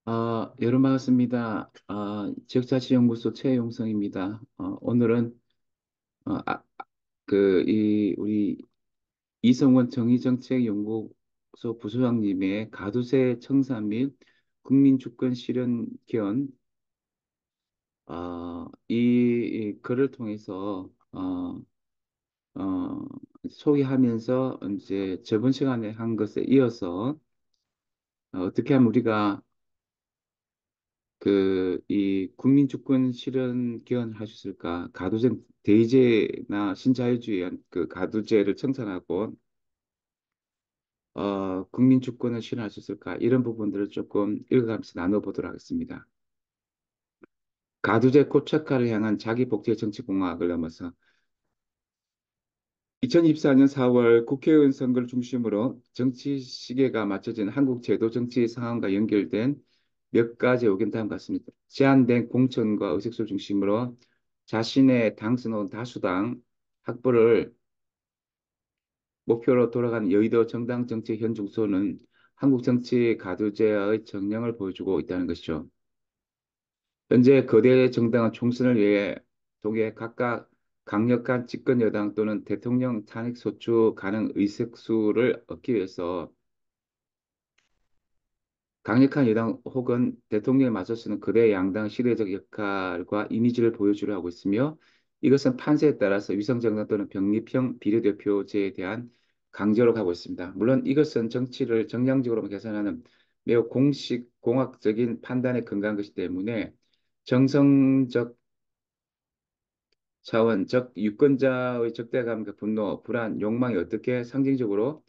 여러분 반갑습니다. 지역자치연구소 최용성입니다. 오늘은 어, 아, 우리 이성원 정의정책연구소 부소장님의 가두세 청산 및 국민주권 실현 개헌 이 글을 통해서 어, 소개하면서 이제 저번 시간에 한 것에 이어서 어떻게 하면 우리가 이 국민주권 실현 개헌을 하셨을까? 가두제, 대의제나 신자유주의 그 가두제를 청산하고, 국민주권을 실현하셨을까? 이런 부분들을 조금 읽어가면서 나눠보도록 하겠습니다. 가두제 고착화를 향한 자기복제 정치공학을 넘어서 2024년 4월 국회의원 선거를 중심으로 정치 시계가 맞춰진 한국 제도 정치 상황과 연결된 몇 가지 의견 다음 같습니다. 제한된 공천과 의석수를 중심으로 자신의 당선은 다수당 확보를 목표로 돌아가는 여의도 정당 정치 현 중소는 한국 정치 가두제의 정령을 보여주고 있다는 것이죠. 현재 거대 정당은 총선을 위해 동해 각각 강력한 집권 여당 또는 대통령 탄핵 소추 가능 의석수를 얻기 위해서 강력한 여당 혹은 대통령에 맞서서는 거대 양당 시대적 역할과 이미지를 보여주려 하고 있으며 이것은 판세에 따라서 위성정당 또는 병립형 비례대표제에 대한 강제로 가고 있습니다. 물론 이것은 정치를 정량적으로 계산하는 매우 공식 공학적인 판단에 근거한 것이기 때문에 정성적 차원, 즉 유권자의 적대감과 분노, 불안, 욕망이 어떻게 상징적으로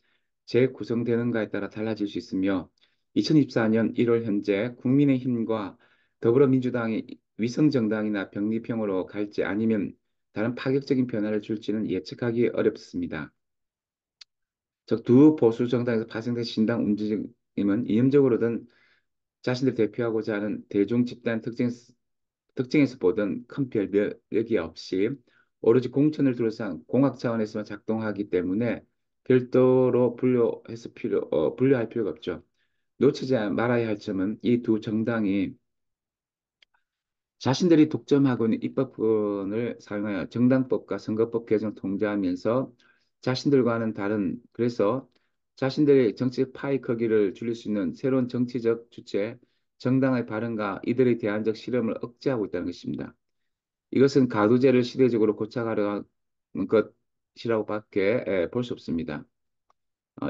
재구성되는가에 따라 달라질 수 있으며 2024년 1월 현재 국민의힘과 더불어민주당이 위성정당이나 병립형으로 갈지 아니면 다른 파격적인 변화를 줄지는 예측하기 어렵습니다. 즉 두 보수 정당에서 파생된 신당 움직임은 이념적으로든 자신들 대표하고자 하는 대중 집단 특징에서 보던 큰 별벽이 없이 오로지 공천을 둘러싼 공학 차원에서만 작동하기 때문에 별도로 분류할 필요가 없죠. 놓치지 말아야 할 점은 이 두 정당이 자신들이 독점하고 있는 입법권을 사용하여 정당법과 선거법 개정을 통제하면서 자신들과는 다른, 그래서 자신들의 정치 파이 크기를 줄일 수 있는 새로운 정치적 주체, 정당의 발언과 이들의 대안적 실험을 억제하고 있다는 것입니다. 이것은 가두제를 시대적으로 고착하려는 것이라고밖에 볼 수 없습니다.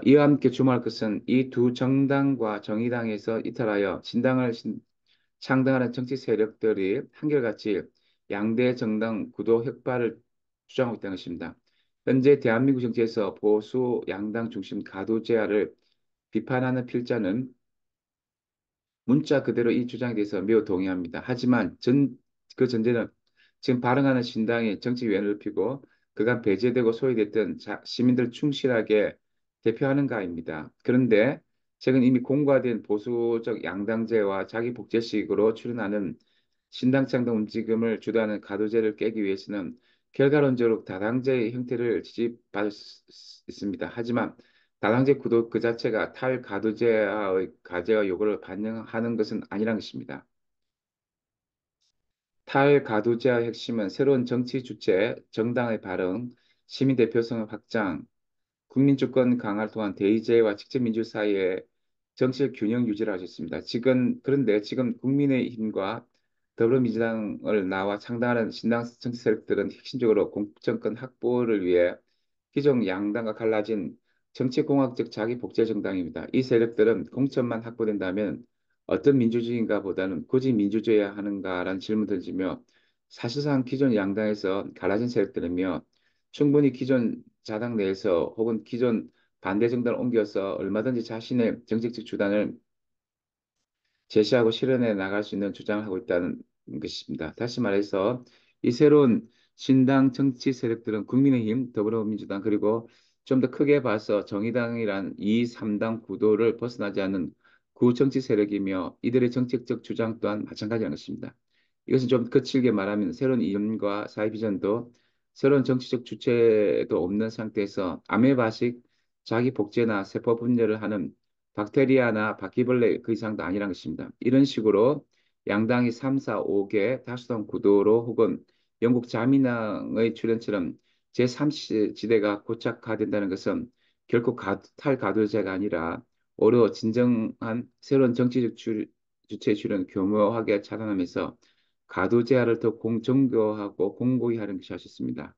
이와 함께 주목할 것은 이 두 정당과 정의당에서 이탈하여 신당을 창당하는 정치 세력들이 한결같이 양대 정당 구도 혁파를 주장하고 있다는 것입니다. 현재 대한민국 정치에서 보수 양당 중심 가두제화를 비판하는 필자는 문자 그대로 이 주장에 대해서 매우 동의합니다. 하지만 그 전제는 지금 발행하는 신당이 정치위원회를 넓히고 그간 배제되고 소외됐던 시민들 충실하게 대표하는가입니다. 그런데 최근 이미 공과된 보수적 양당제와 자기 복제식으로 출현하는 신당 창당 움직임을 주도하는 가두제를 깨기 위해서는 결과론적으로 다당제의 형태를 지지받을 수 있습니다. 하지만 다당제 구도 그 자체가 탈가두제와의 가제와 요구를 반영하는 것은 아니라는 것입니다. 탈가두제의 핵심은 새로운 정치 주체, 정당의 발행, 시민 대표성의 확장, 국민주권 강화를 통한 대의제와 직접민주 사이의 정치적 균형 유지를 하셨습니다. 그런데 지금 국민의힘과 더불어민주당을 나와 창당하는 신당 정치 세력들은 핵심적으로 공정권 확보를 위해 기존 양당과 갈라진 정치공학적 자기복제 정당입니다. 이 세력들은 공천만 확보된다면 어떤 민주주의인가 보다는 굳이 민주주의해야 하는가라는 질문을 던지며 사실상 기존 양당에서 갈라진 세력들이며 충분히 기존 자당 내에서 혹은 기존 반대 정당을 옮겨서 얼마든지 자신의 정책적 주단을 제시하고 실현해 나갈 수 있는 주장을 하고 있다는 것입니다. 다시 말해서 이 새로운 신당 정치 세력들은 국민의힘, 더불어민주당 그리고 좀 더 크게 봐서 정의당이란 2, 3당 구도를 벗어나지 않는 구정치 세력이며 이들의 정책적 주장 또한 마찬가지라는 것입니다. 이것은 좀 거칠게 말하면 새로운 이념과 사회 비전도 새로운 정치적 주체도 없는 상태에서 아메바식 자기 복제나 세포 분열을 하는 박테리아나 바퀴벌레 그 이상도 아니라는 것입니다. 이런 식으로 양당이 3, 4, 5개 다수당 구도로 혹은 영국 자민당의 출현처럼 제3지대가 고착화된다는 것은 결코 탈가두제가 아니라 오히려 진정한 새로운 정치적 주체 출현 교묘하게 차단하면서 가두제화를 더 정교하고 공고히 하는 것이 하셨습니다.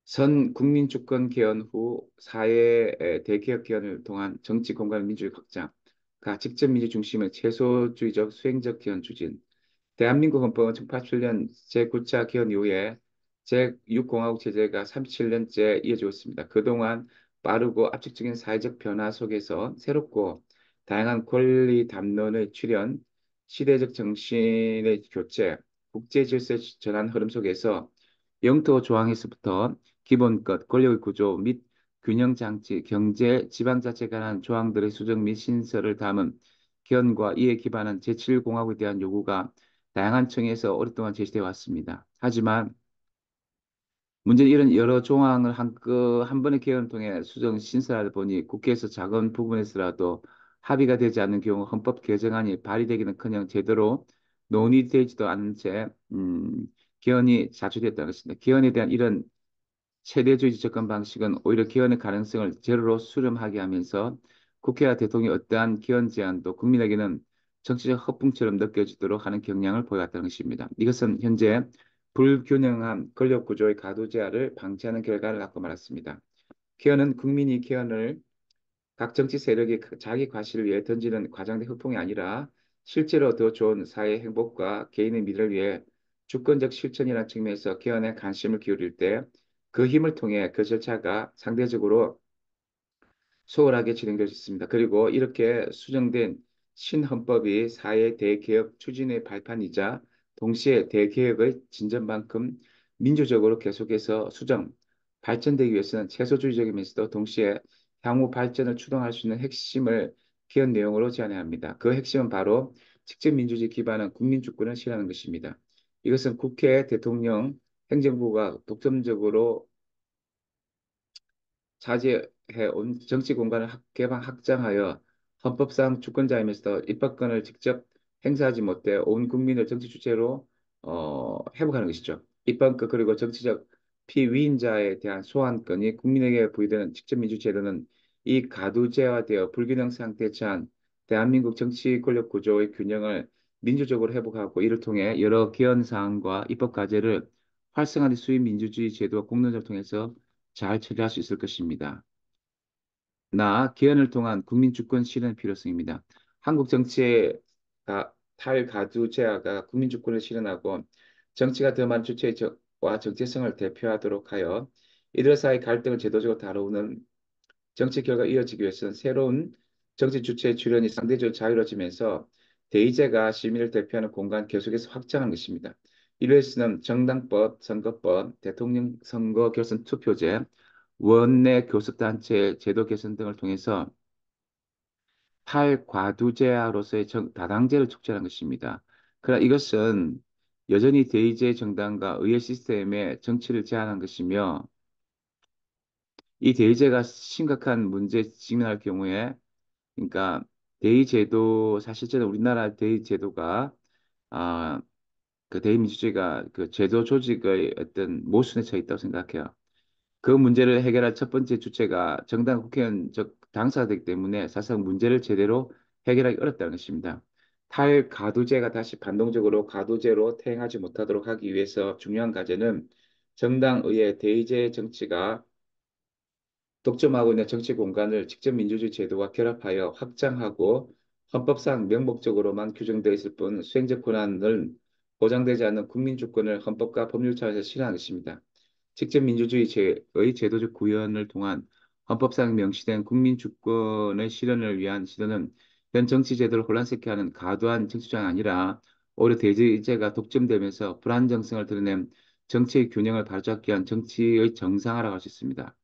선 국민주권 개헌 후 사회 대개혁 개헌을 통한 정치 공간 민주주의 확장과 직접 민주 중심의 최소주의적 수행적 개헌 추진, 대한민국 헌법은 1987년 제9차 개헌 이후에 제6공화국 체제가 37년째 이어지고 있습니다. 그동안 빠르고 압축적인 사회적 변화 속에서 새롭고 다양한 권리 담론의 출현, 시대적 정신의 교체, 국제 질서의 전환 흐름 속에서 영토 조항에서부터 기본권, 권력의 구조 및 균형 장치, 경제, 지방자치에 관한 조항들의 수정 및 신설을 담은 개헌과 이에 기반한 제7공화국에 대한 요구가 다양한 층에서 오랫동안 제시되어 왔습니다. 하지만 문제는 이런 여러 조항을 한 번의 개헌을 통해 수정 신설하다 보니 국회에서 작은 부분에서라도 합의가 되지 않는 경우 헌법 개정안이 발의되기는커녕 제대로 논의되지도 않은 채 개헌이 자초됐다는 것입니다. 개헌에 대한 이런 최대주의 접근 방식은 오히려 개헌의 가능성을 제로로 수렴하게 하면서 국회와 대통령이 어떠한 개헌 제안도 국민에게는 정치적 허풍처럼 느껴지도록 하는 경향을 보여왔다는 것입니다. 이것은 현재 불균형한 권력 구조의 가두제화를 방치하는 결과를 낳고 말았습니다. 개헌은 국민이 개헌을 각 정치 세력이 자기 과실을 위해 던지는 과장된 흑풍이 아니라 실제로 더 좋은 사회 행복과 개인의 미래를 위해 주권적 실천이라는 측면에서 개헌에 관심을 기울일 때 그 힘을 통해 그 절차가 상대적으로 소홀하게 진행될 수 있습니다. 그리고 이렇게 수정된 신헌법이 사회 대개혁 추진의 발판이자 동시에 대개혁의 진전만큼 민주적으로 계속해서 발전되기 위해서는 최소주의적이면서도 동시에 향후 발전을 추동할 수 있는 핵심을 기한 내용으로 제안해야 합니다. 그 핵심은 바로 직접 민주주의 기반한 국민주권을 실현하는 것입니다. 이것은 국회, 대통령, 행정부가 독점적으로 차지해온 정치 공간을 개방 확장하여 헌법상 주권자이면서도 입법권을 직접 행사하지 못해 온 국민을 정치 주체로 회복하는 것이죠. 입법권 그리고 정치적 피위임자에 대한 소환권이 국민에게 부여되는 직접 민주 제도는 이 가두제화되어 불균형 상태에 처한 대한민국 정치 권력 구조의 균형을 민주적으로 회복하고 이를 통해 여러 개헌 사항과 입법 과제를 활성화된 수입 민주주의 제도와 공론을 통해서 잘 처리할 수 있을 것입니다. 개헌을 통한 국민 주권 실현 필요성입니다. 한국 정치의 탈가두제화가 국민 주권을 실현하고 정치가 더 많은 주체와 정체성을 대표하도록 하여 이들 사이 갈등을 제도적으로 다루는 정치 결과 이어지기 위해서는 새로운 정치 주체의 출현이 상대적으로 자유로워지면서 대의제가 시민을 대표하는 공간 계속해서 확장하는 것입니다. 이를 위해서는 정당법, 선거법, 대통령 선거 결선 투표제, 원내 교섭단체 제도 개선 등을 통해서 탈과두제화로서의 다당제를 촉진한 것입니다. 그러나 이것은 여전히 대의제 정당과 의회 시스템의 정치를 제한한 것이며 이 대의제가 심각한 문제에 직면할 경우에 그러니까 대의제도 사실은 우리나라 대의제도가 아, 그 대의민주주의가 그 제도 조직의 어떤 모순에 처해 있다고 생각해요. 그 문제를 해결할 첫 번째 주체가 정당 국회의원 즉 당사가 되기 때문에 사실상 문제를 제대로 해결하기 어렵다는 것입니다. 탈가두제가 다시 반동적으로 가두제로 퇴행하지 못하도록 하기 위해서 중요한 과제는 정당 의회 대의제 정치가 독점하고 있는 정치 공간을 직접 민주주의 제도와 결합하여 확장하고 헌법상 명목적으로만 규정되어 있을 뿐 수행적 권한을 보장되지 않는 국민 주권을 헌법과 법률 차원에서 실현하는 것입니다. 직접 민주주의의 제도적 구현을 통한 헌법상 명시된 국민 주권의 실현을 위한 시도는 현 정치 제도를 혼란스럽게 하는 과도한 정치주장이 아니라 오히려 대제가 독점되면서 불안정성을 드러낸 정치의 균형을 바로잡기 위한 정치의 정상화라고 할 수 있습니다.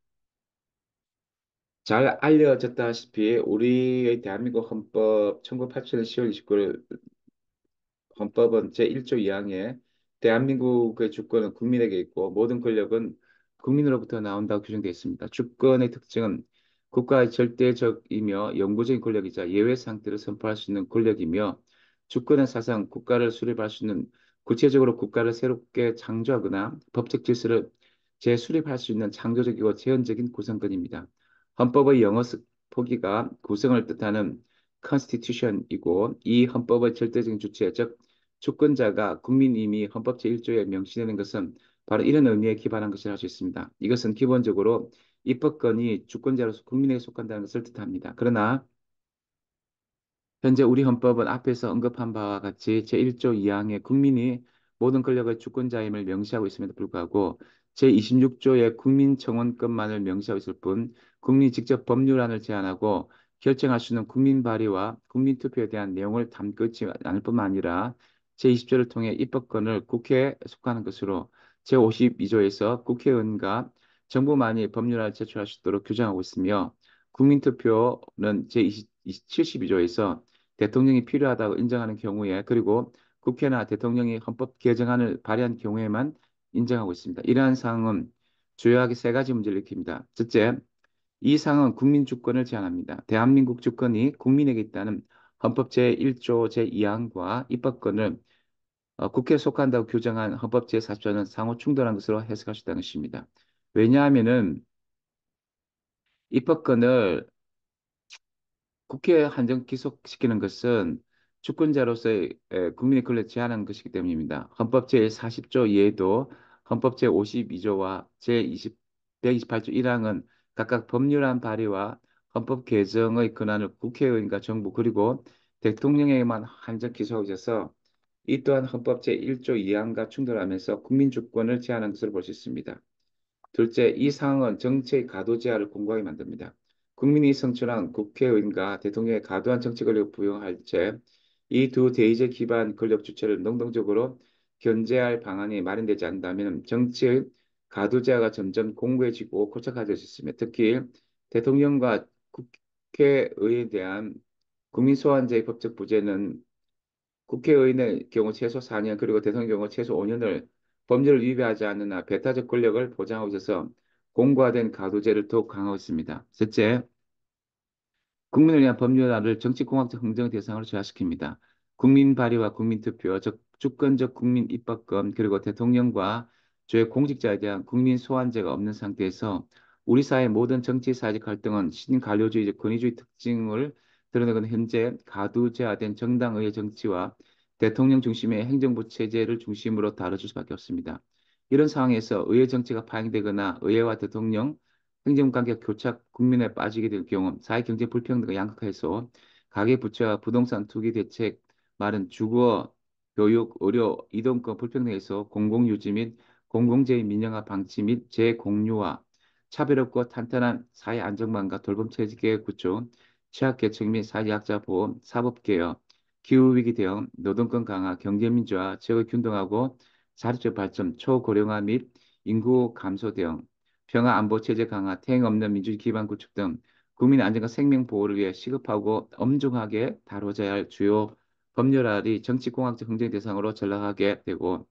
잘 알려졌다시피 우리의 대한민국 헌법 1987년 10월 29일 헌법은 제1조 2항에 대한민국의 주권은 국민에게 있고 모든 권력은 국민으로부터 나온다고 규정되어 있습니다. 주권의 특징은 국가의 절대적이며 영구적인 권력이자 예외 상태를 선포할 수 있는 권력이며 주권은 사상 국가를 수립할 수 있는 구체적으로 국가를 새롭게 창조하거나 법적 질서를 재수립할 수 있는 창조적이고 제한적인 구성권입니다. 헌법의 영어 포기가 구성을 뜻하는 constitution이고 이 헌법의 절대적인 주체, 즉 주권자가 국민임이 헌법 제1조에 명시되는 것은 바로 이런 의미에 기반한 것이라 할 수 있습니다. 이것은 기본적으로 입법권이 주권자로서 국민에게 속한다는 것을 뜻합니다. 그러나 현재 우리 헌법은 앞에서 언급한 바와 같이 제1조 2항에 국민이 모든 권력의 주권자임을 명시하고 있음에도 불구하고 제26조의 국민청원권만을 명시하고 있을 뿐 국민이 직접 법률안을 제안하고 결정할 수 있는 국민 발의와 국민 투표에 대한 내용을 담고 있지 않을 뿐만 아니라 제20조를 통해 입법권을 국회에 속하는 것으로 제52조에서 국회의원과 정부만이 법률안을 제출할 수 있도록 규정하고 있으며 국민투표는 제72조에서 대통령이 필요하다고 인정하는 경우에 그리고 국회나 대통령이 헌법 개정안을 발의한 경우에만 인정하고 있습니다. 이러한 사항은 주요하게 세 가지 문제를 일으킵니다. 첫째, 이 사항은 국민 주권을 제한합니다. 대한민국 주권이 국민에게 있다는 헌법 제1조 제2항과 입법권을 국회에 속한다고 규정한 헌법 제40조는 상호 충돌한 것으로 해석할 수 있다는 것입니다. 왜냐하면은 입법권을 국회에 한정 기속시키는 것은 주권자로서의 국민의 권리를 제한하는 것이기 때문입니다. 헌법 제40조 이외에도 헌법 제52조와 제20, 128조 1항은 각각 법률안 발의와 헌법 개정의 권한을 국회의원과 정부 그리고 대통령에게만 한정 기소하고 있어서 이 또한 헌법 제1조 2항과 충돌하면서 국민 주권을 제한하는 것으로 볼 수 있습니다. 둘째, 이 사항은 정치의 가도 제한을 공고하게 만듭니다. 국민이 선출한 국회의원과 대통령의 가도한 정치 권력을 부여할 때 이 두 대의제 기반 권력 주체를 능동적으로 견제할 방안이 마련되지 않는다면 정치의 가도 제한가 점점 공고해지고 고착화될 수 있으며 특히 대통령과 국회의원에 대한 국민 소환제의 법적 부재는 국회의원의 경우 최소 4년 그리고 대통령의 경우 최소 5년을 법률을 위배하지 않는 한 배타적 권력을 보장하고 있어서 공고화된 가도제를 더욱 강화하고 있습니다. 셋째, 국민을 위한 법률안을 정치공학적 흥정 대상으로 제한시킵니다. 국민 발의와 국민 투표, 즉 주권적 국민 입법권 그리고 대통령과 주요 공직자에 대한 국민 소환제가 없는 상태에서 우리 사회 모든 정치 사회적 활동은 신관료주의적 권위주의 특징을 드러내는 현재 가두제화된 정당의회 정치와 대통령 중심의 행정부 체제를 중심으로 다뤄질 수밖에 없습니다. 이런 상황에서 의회 정치가 파행되거나 의회와 대통령 행정관계 교착 국민에 빠지게 될 경우 사회경제 불평등과 양극화해서 가계부채와 부동산 투기 대책, 말은 주거, 교육, 의료, 이동권 불평등에서 공공유지 및 공공재의 민영화 방치 및 재공유화, 차별 없고 탄탄한 사회 안정망과 돌봄 체계 구축, 취약계층 및 사회약자 보호, 사법개혁, 기후위기 대응, 노동권 강화, 경제민주화, 지역의 균등하고 자립적 발전, 초고령화 및 인구 감소 대응, 평화 안보 체제 강화, 태행 없는 민주주의 기반 구축 등 국민 안전과 생명 보호를 위해 시급하고 엄중하게 다뤄져야 할 주요 법률안이 정치공학적 흥정 대상으로 전락하게 되고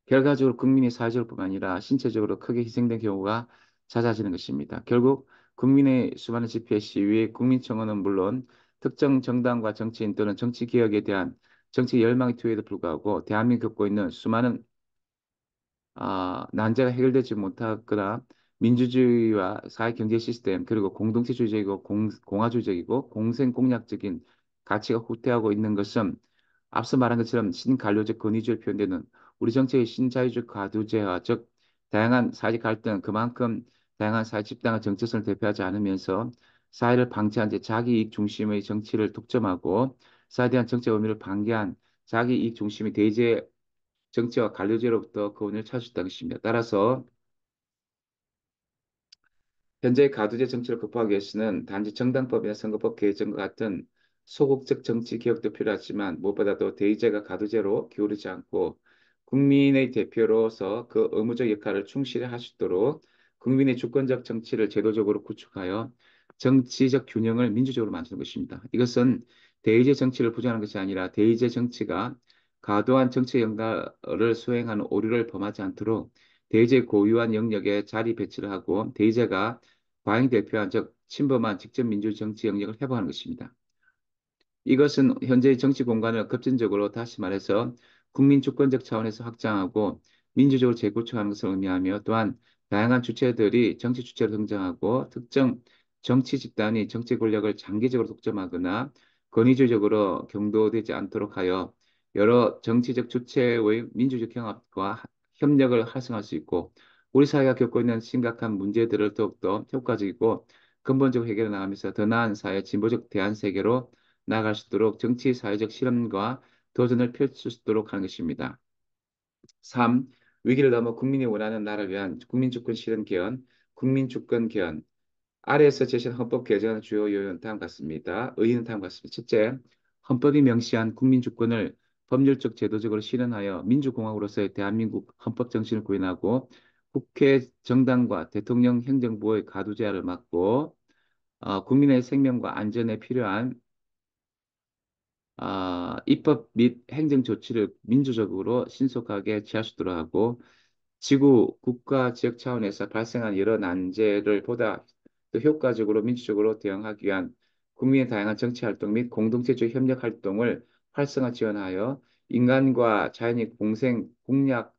결과적으로 국민이 사회적으로 뿐만 아니라 신체적으로 크게 희생된 경우가 잦아지는 것입니다. 결국 국민의 수많은 집회, 시위, 국민청원은 물론 특정 정당과 정치인 또는 정치개혁에 대한 정치 열망의 투에도 불구하고 대한민국 겪고 있는 수많은 난제가 해결되지 못하거나 민주주의와 사회 경제 시스템 그리고 공동체주의적이고 공화주의적이고 공생공약적인 가치가 후퇴하고 있는 것은 앞서 말한 것처럼 신관료적 권위주의로 표현되는 우리 정치의 신자유주의 과도제화 즉 다양한 사회적 갈등 그만큼 다양한 사회 집단의 정체성을 대표하지 않으면서 사회를 방치한 채 자기이익 중심의 정치를 독점하고 사회에 대한 정책 의미를 방기한 자기이익 중심의 대제 정치와 관료제로부터 그원을 찾을 수 있다는 것입니다. 따라서 현재의 가두제 정치를 극복하기 위해서는 단지 정당법이나 선거법 개정과 같은 소극적 정치 개혁도 필요하지만 무엇보다도 대의제가 가두제로 기울이지 않고 국민의 대표로서 그 의무적 역할을 충실히 할 수 있도록 국민의 주권적 정치를 제도적으로 구축하여 정치적 균형을 민주적으로 만드는 것입니다. 이것은 대의제 정치를 부정하는 것이 아니라 대의제 정치가 과도한 정치 역할을 수행하는 오류를 범하지 않도록 대의제 고유한 영역에 자리 배치를 하고 대의제가 과잉 대표한 즉 침범한 직접 민주 정치 영역을 회복하는 것입니다. 이것은 현재의 정치 공간을 급진적으로 다시 말해서 국민 주권적 차원에서 확장하고 민주적으로 재구축하는 것을 의미하며 또한 다양한 주체들이 정치 주체로 등장하고 특정 정치 집단이 정치 권력을 장기적으로 독점하거나 권위주의적으로 경도되지 않도록 하여 여러 정치적 주체의 민주적 경합과 협력을 활성화할 수 있고 우리 사회가 겪고 있는 심각한 문제들을 더욱더 효과적이고 근본적으로 해결해 나가면서 더 나은 사회, 진보적 대안 세계로 나아갈 수 있도록 정치 사회적 실험과 도전을 펼칠 수 있도록 하는 것입니다. 3. 위기를 넘어 국민이 원하는 나라를 위한 국민주권 실현 개헌, 국민주권 개헌. 아래에서 제시한 헌법 개정의 주요 요인은 다음 같습니다. 의의는 다음 같습니다. 첫째, 헌법이 명시한 국민주권을 법률적 제도적으로 실현하여 민주공화국으로서의 대한민국 헌법 정신을 구현하고 국회 정당과 대통령 행정부의 가두제한을 막고 국민의 생명과 안전에 필요한 입법 및 행정 조치를 민주적으로 신속하게 취할 수 있도록 하고 지구, 국가, 지역 차원에서 발생한 여러 난제를 보다 더 효과적으로 민주적으로 대응하기 위한 국민의 다양한 정치 활동 및 공동체적 협력 활동을 활성화 지원하여 인간과 자연이 공략할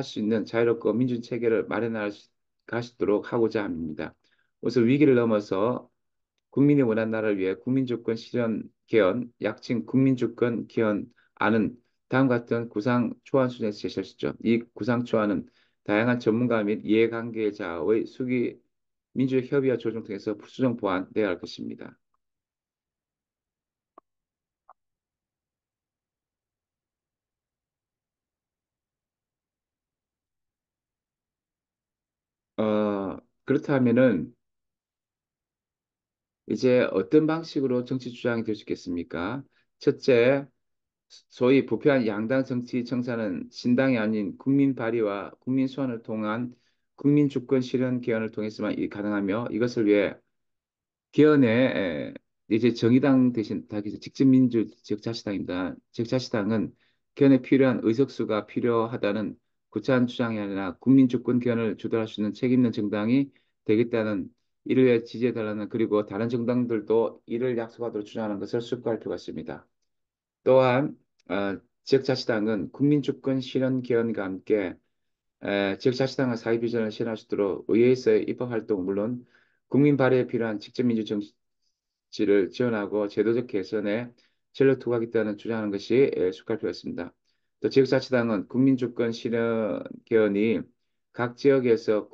수 있는 자유롭고 민주 체계를 마련할 수 가시도록 하고자 합니다. 우선 위기를 넘어서 국민이 원하는 나라를 위해 국민주권 실현 개헌, 약칭 국민주권 개헌안은 다음과 같은 구상 초안 수준에서 제시하시죠. 이 구상 초안은 다양한 전문가 및 이해관계자의 수기 민주적 협의와 조정 통해서 수정 보완되어야 할 것입니다. 그렇다면은 이제 어떤 방식으로 정치 주장이 될 수 있겠습니까? 첫째, 소위 부패한 양당 정치 청사는 신당이 아닌 국민 발의와 국민 소환을 통한 국민 주권 실현 개헌을 통해서만 가능하며 이것을 위해 개헌에 이제 정의당 대신 다기서 직접민주 지역자치당입니다. 지역자치당은 개헌에 필요한 의석수가 필요하다는 구차한 주장이 아니라 국민 주권 개헌을 주도할 수 있는 책임 있는 정당이 되겠다는 이를 위해 지지해달라는 그리고 다른 정당들도 이를 약속하도록 주장하는 것을 숙고할 필요가 있습니다. 또한 지역자치당은 국민주권 실현 개헌과 함께 지역자치당의 사회 비전을 실현할 수 있도록 의회에서의 입법 활동 물론 국민 발의에 필요한 직접민주 정치를 지원하고 제도적 개선에 전력 투구하겠다는 주장하는 것이 숙할 필요가 있습니다. 또 지역자치당은 국민주권 실현 개헌이 각 지역에서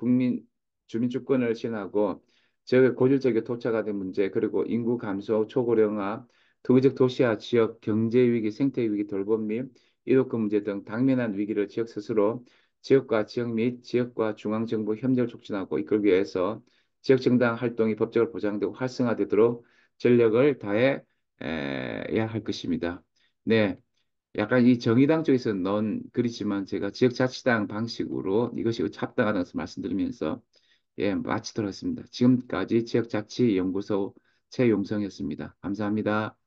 주민주권을 실현하고 지역의 고질적인 토착화된 문제 그리고 인구 감소, 초고령화, 투기적 도시화, 지역 경제 위기, 생태 위기 돌봄 및 이독금 문제 등 당면한 위기를 지역 스스로 지역과 지역 및 지역과 중앙정부 협력을 촉진하고 이끌기 위해서 지역정당 활동이 법적으로 보장되고 활성화되도록 전력을 다해 야 할 것입니다. 네, 약간 이 정의당 쪽에서 넣은 글이지만 제가 지역자치당 방식으로 이것이 합당하다는 것을 말씀드리면서 마치도록 하겠습니다. 지금까지 지역자치연구소 최용성이었습니다. 감사합니다.